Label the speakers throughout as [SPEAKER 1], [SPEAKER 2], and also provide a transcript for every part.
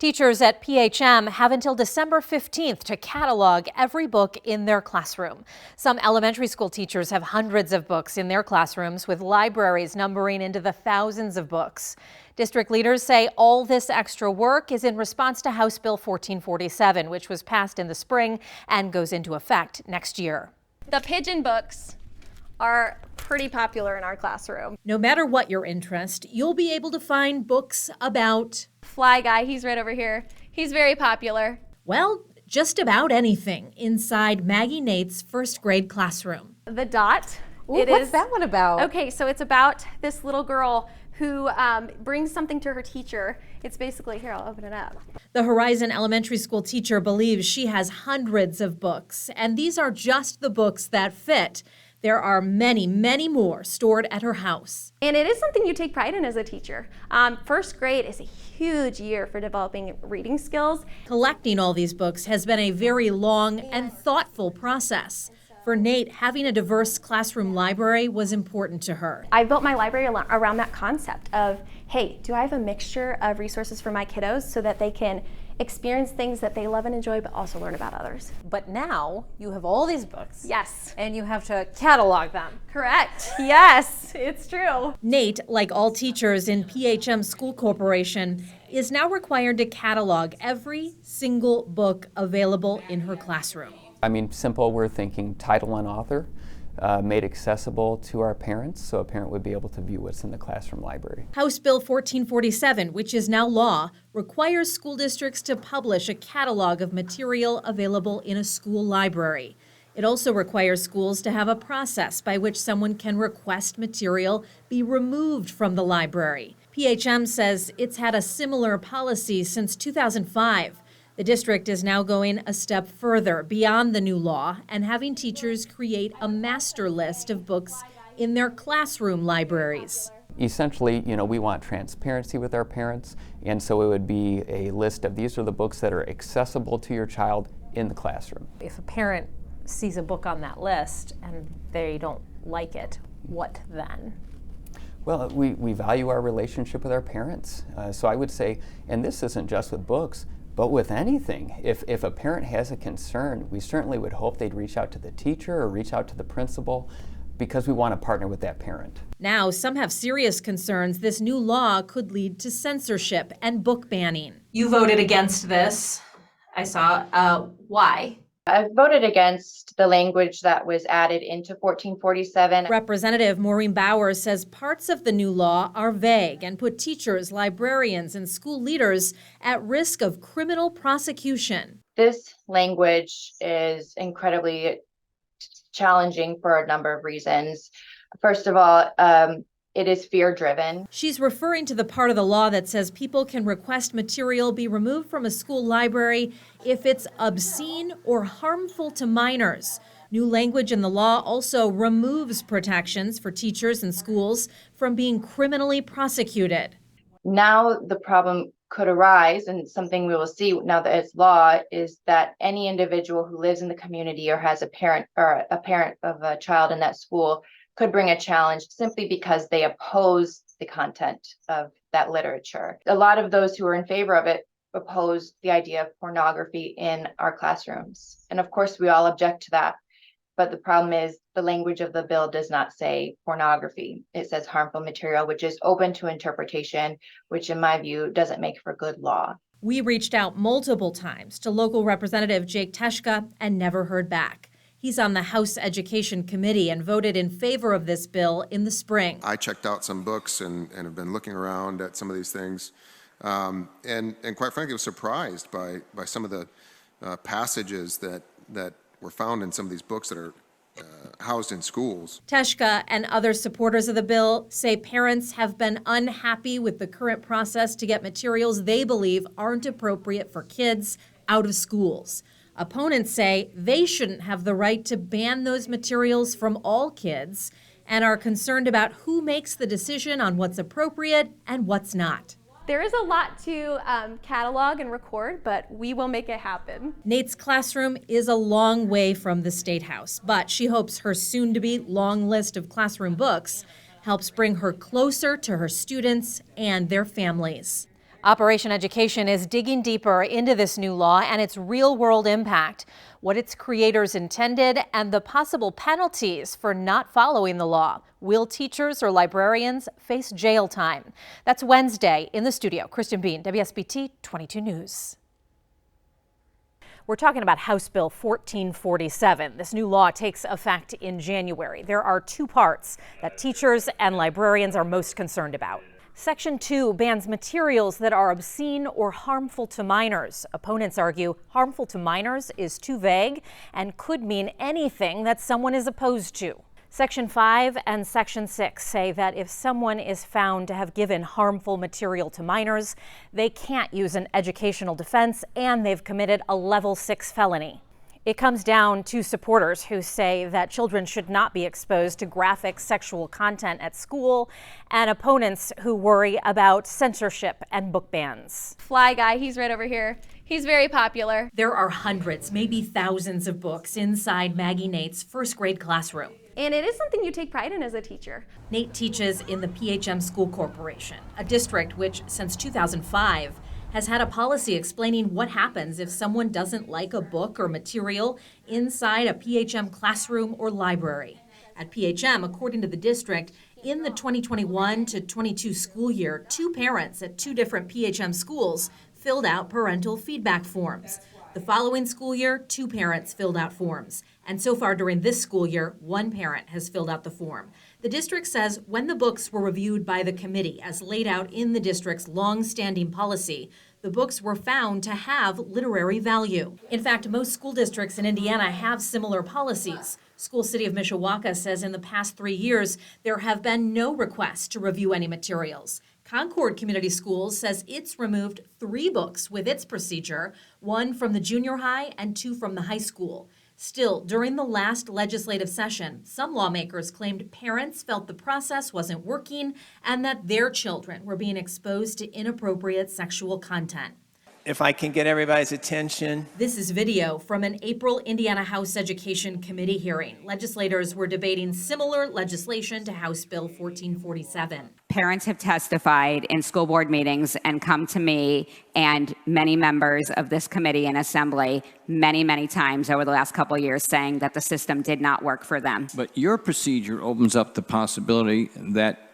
[SPEAKER 1] Teachers at PHM have until December 15th to catalog every book in their classroom. Some elementary school teachers have hundreds of books in their classrooms, with libraries numbering into the thousands of books. District leaders say all this extra work is in response to House Bill 1447, which was passed in the spring and goes into effect next year.
[SPEAKER 2] The pigeon books are pretty popular in our classroom.
[SPEAKER 1] No matter what your interest, you'll be able to find books about
[SPEAKER 2] Fly Guy, he's right over here. He's very popular.
[SPEAKER 1] well, just about anything inside Maggie Nate's first grade classroom.
[SPEAKER 2] The Dot.
[SPEAKER 3] Ooh, what's that one about?
[SPEAKER 2] Okay, so it's about this little girl who brings something to her teacher. It's basically, here, I'll open it up.
[SPEAKER 1] The Horizon Elementary School teacher believes she has hundreds of books, and these are just the books that fit. There are many, many more stored at her house.
[SPEAKER 2] And it is something you take pride in as a teacher. First grade is a huge year for developing reading skills.
[SPEAKER 1] Collecting all these books has been a very long and thoughtful process. For Nate, having a diverse classroom library was important to her.
[SPEAKER 2] I built my library around that concept of, hey, do I have a mixture of resources for my kiddos so that they can experience things that they love and enjoy, but also learn about others?
[SPEAKER 3] But now you have all these books.
[SPEAKER 2] Yes.
[SPEAKER 3] And you have to catalog them.
[SPEAKER 2] Correct. Yes, it's true.
[SPEAKER 1] Nate, like all teachers in PHM School Corporation, is now required to catalog every single book available in her classroom.
[SPEAKER 4] I mean, simple, we're thinking title and author, made accessible to our parents, so a parent would be able to view what's in the classroom library.
[SPEAKER 1] House Bill 1447, which is now law, requires school districts to publish a catalog of material available in a school library. It also requires schools to have a process by which someone can request material be removed from the library. PHM says it's had a similar policy since 2005. The district is now going a step further beyond the new law and having teachers create a master list of books in their classroom libraries.
[SPEAKER 4] Essentially, we want transparency with our parents, and so it would be a list of these are the books that are accessible to your child in the classroom.
[SPEAKER 3] If a parent sees a book on that list and they don't like it, what then?
[SPEAKER 4] Well, we value our relationship with our parents. So I would say, and this isn't just with books, but with anything, if a parent has a concern, we certainly would hope they'd reach out to the teacher or reach out to the principal, because we want to partner with that parent.
[SPEAKER 1] Now, some have serious concerns this new law could lead to censorship and book banning. You voted against this, I saw. Why?
[SPEAKER 5] I voted against the language that was added into 1447.
[SPEAKER 1] Representative Maureen Bowers says parts of the new law are vague and put teachers, librarians, and school leaders at risk of criminal prosecution.
[SPEAKER 5] This language is incredibly challenging for a number of reasons. First of all, it is fear-driven.
[SPEAKER 1] She's referring to the part of the law that says people can request material be removed from a school library if it's obscene or harmful to minors. New language in the law also removes protections for teachers and schools from being criminally prosecuted.
[SPEAKER 5] Now the problem could arise, and something we will see now that it's law, is that any individual who lives in the community or has a parent of a child in that school could bring a challenge simply because they oppose the content of that literature. A lot of those who are in favor of it oppose the idea of pornography in our classrooms. And of course, we all object to that. But the problem is the language of the bill does not say pornography. It says harmful material, which is open to interpretation, which in my view doesn't make for good law.
[SPEAKER 1] We reached out multiple times to local Representative Jake Teshka and never heard back. He's on the House Education Committee and voted in favor of this bill in the spring.
[SPEAKER 6] I checked out some books and have been looking around at some of these things, and quite frankly, was surprised by some of the passages that were found in some of these books that are housed in schools.
[SPEAKER 1] Teshka and other supporters of the bill say parents have been unhappy with the current process to get materials they believe aren't appropriate for kids out of schools. Opponents say they shouldn't have the right to ban those materials from all kids and are concerned about who makes the decision on what's appropriate and what's not.
[SPEAKER 2] There is a lot to catalog and record, but we will make it happen.
[SPEAKER 1] Nate's classroom is a long way from the State House, but she hopes her soon-to-be long list of classroom books helps bring her closer to her students and their families. Operation Education is digging deeper into this new law and its real-world impact, what its creators intended, and the possible penalties for not following the law. Will teachers or librarians face jail time? That's Wednesday. In the studio, Kristen Bean, WSBT 22 News. We're talking about House Bill 1447. This new law takes effect in January. There are two parts that teachers and librarians are most concerned about. Section 2 bans materials that are obscene or harmful to minors. Opponents argue harmful to minors is too vague and could mean anything that someone is opposed to. Section 5 and Section 6 say that if someone is found to have given harmful material to minors, they can't use an educational defense and they've committed a level 6 felony. It comes down to supporters who say that children should not be exposed to graphic sexual content at school, and opponents who worry about censorship and book bans.
[SPEAKER 2] Fly Guy, he's right over here. He's very popular.
[SPEAKER 1] There are hundreds, maybe thousands of books inside Maggie Nate's first grade classroom.
[SPEAKER 2] And it is something you take pride in as a teacher.
[SPEAKER 1] Nate teaches in the PHM School Corporation, a district which, since 2005, has had a policy explaining what happens if someone doesn't like a book or material inside a PHM classroom or library. At PHM, according to the district, in the 2021 to 22 school year, 2 parents at 2 different PHM schools filled out parental feedback forms. The following school year, 2 parents filled out forms. And so far during this school year, 1 parent has filled out the form. The district says when the books were reviewed by the committee as laid out in the district's long-standing policy, the books were found to have literary value. In fact, most school districts in Indiana have similar policies. School City of Mishawaka says in the past 3 years, there have been no requests to review any materials. Concord Community Schools says it's removed 3 books with its procedure, 1 from the junior high and 2 from the high school. Still, during the last legislative session, some lawmakers claimed parents felt the process wasn't working and that their children were being exposed to inappropriate sexual content.
[SPEAKER 7] If I can get everybody's attention.
[SPEAKER 1] This is video from an April Indiana House Education Committee hearing. Legislators were debating similar legislation to House Bill 1447.
[SPEAKER 8] Parents have testified in school board meetings and come to me and many members of this committee and assembly many times over the last couple of years saying that the system did not work for them.
[SPEAKER 9] But your procedure opens up the possibility that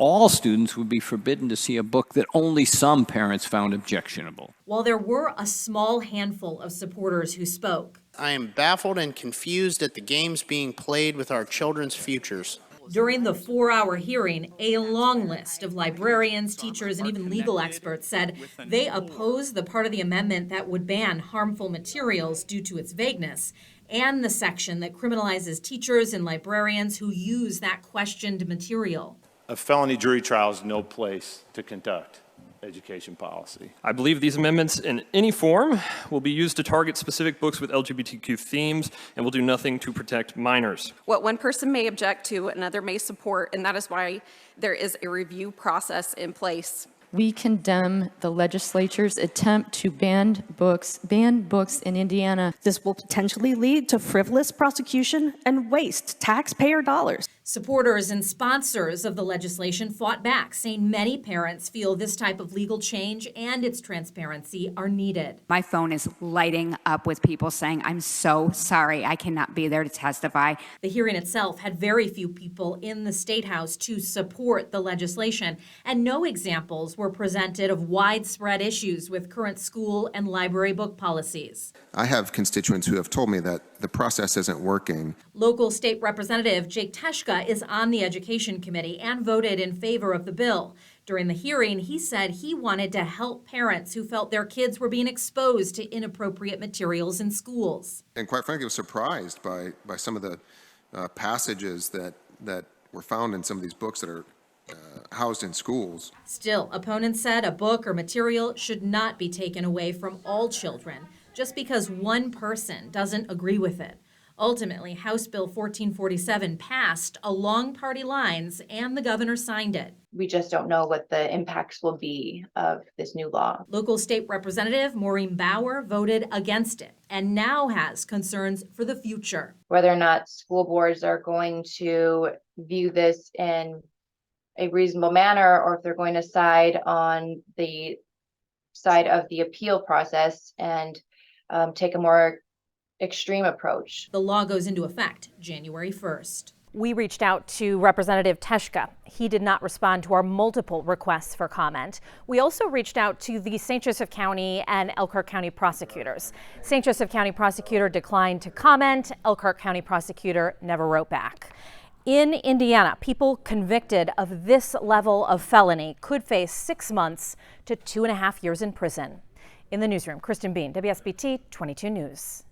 [SPEAKER 9] all students would be forbidden to see a book that only some parents found objectionable.
[SPEAKER 1] While there were a small handful of supporters who spoke,
[SPEAKER 10] I am baffled and confused at the games being played with our children's futures.
[SPEAKER 1] during the 4-hour hearing, a long list of librarians, teachers, and even legal experts said they oppose the part of the amendment that would ban harmful materials due to its vagueness, and the section that criminalizes teachers and librarians who use that questioned material.
[SPEAKER 11] A felony jury trial is no place to conduct education policy.
[SPEAKER 12] I believe these amendments in any form will be used to target specific books with LGBTQ themes and will do nothing to protect minors.
[SPEAKER 13] What one person may object to, another may support, and that is why there is a review process in place.
[SPEAKER 14] We condemn the legislature's attempt to ban books in Indiana.
[SPEAKER 15] This will potentially lead to frivolous prosecution and waste taxpayer dollars.
[SPEAKER 1] Supporters and sponsors of the legislation fought back, saying many parents feel this type of legal change and its transparency are needed.
[SPEAKER 8] My phone is lighting up with people saying, I'm so sorry, I cannot be there to testify.
[SPEAKER 1] The hearing itself had very few people in the State House to support the legislation, and no examples were presented of widespread issues with current school and library book policies.
[SPEAKER 6] I have constituents who have told me that the process isn't working.
[SPEAKER 1] Local state representative Jake Teshka is on the Education Committee and voted in favor of the bill. During the hearing, he said he wanted to help parents who felt their kids were being exposed to inappropriate materials in schools.
[SPEAKER 6] And quite frankly, I was surprised by some of the passages that were found in some of these books that are housed in schools.
[SPEAKER 1] Still, opponents said a book or material should not be taken away from all children just because one person doesn't agree with it. Ultimately, House Bill 1447 passed along party lines and the governor signed it.
[SPEAKER 5] We just don't know what the impacts will be of this new law.
[SPEAKER 1] Local state representative Maureen Bauer voted against it and now has concerns for the future.
[SPEAKER 5] Whether or not school boards are going to view this in a reasonable manner, or if they're going to side on the side of the appeal process and take a more extreme approach.
[SPEAKER 1] The law goes into effect January 1st.
[SPEAKER 16] We reached out to Representative Teschka. He did not respond to our multiple requests for comment. We also reached out to the St. Joseph County and Elkhart County prosecutors. St. Joseph County prosecutor declined to comment. Elkhart County prosecutor never wrote back. In Indiana, people convicted of this level of felony could face 6 months to 2.5 years in prison. In the newsroom, Kristen Bean, WSBT 22 News.